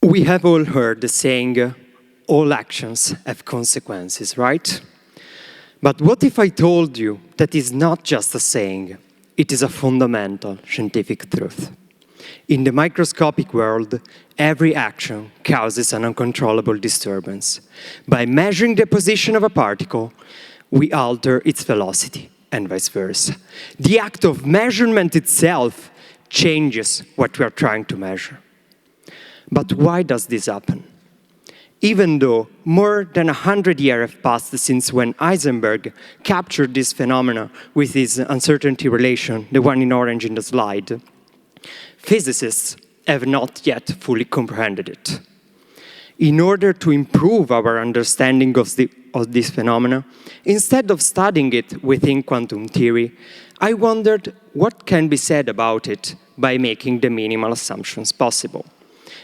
We have all heard the saying, all actions have consequences, right? But what if I told you that is not just a saying, it is a fundamental scientific truth? In the microscopic world, every action causes an uncontrollable disturbance. By measuring the position of a particle, we alter its velocity, and vice versa. The act of measurement itself changes what we are trying to measure. But why does this happen? Even though more than 100 years have passed since when Heisenberg captured this phenomena with his uncertainty relation, the one in orange in the slide, physicists have not yet fully comprehended it. In order to improve our understanding of this phenomena, instead of studying it within quantum theory, I wondered what can be said about it by making the minimal assumptions possible.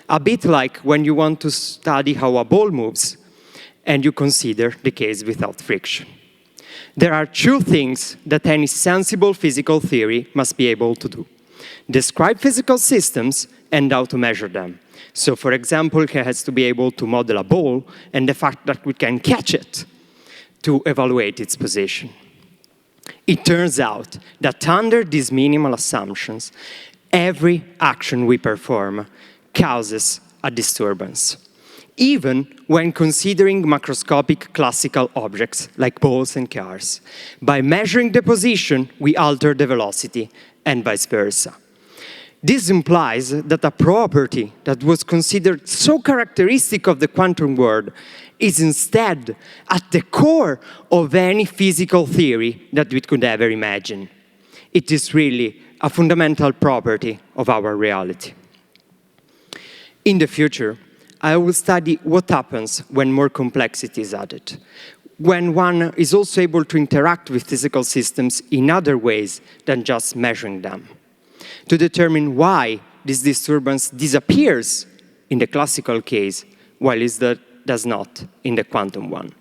A bit like when you want to study how a ball moves and you consider the case without friction. There are two things that any sensible physical theory must be able to do: describe physical systems and how to measure them. So, for example, it has to be able to model a ball and the fact that we can catch it to evaluate its position. It turns out that under these minimal assumptions, every action we perform causes a disturbance, even when considering macroscopic classical objects like balls and cars. By measuring the position, we alter the velocity, and vice versa. This implies that a property that was considered so characteristic of the quantum world is instead at the core of any physical theory that we could ever imagine. It is really a fundamental property of our reality. In the future, I will study what happens when more complexity is added, when one is also able to interact with physical systems in other ways than just measuring them, to determine why this disturbance disappears in the classical case, while it does not in the quantum one.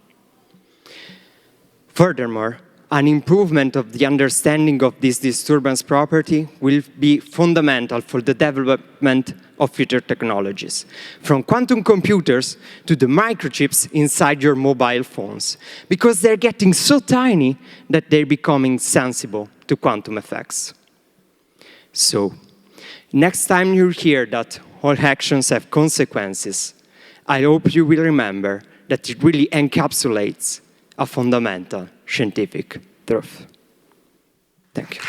Furthermore, an improvement of the understanding of this disturbance property will be fundamental for the development of future technologies, from quantum computers to the microchips inside your mobile phones, because they're getting so tiny that they're becoming sensible to quantum effects. So, next time you hear that all actions have consequences, I hope you will remember that it really encapsulates a fundamental scientific truth. Thank you.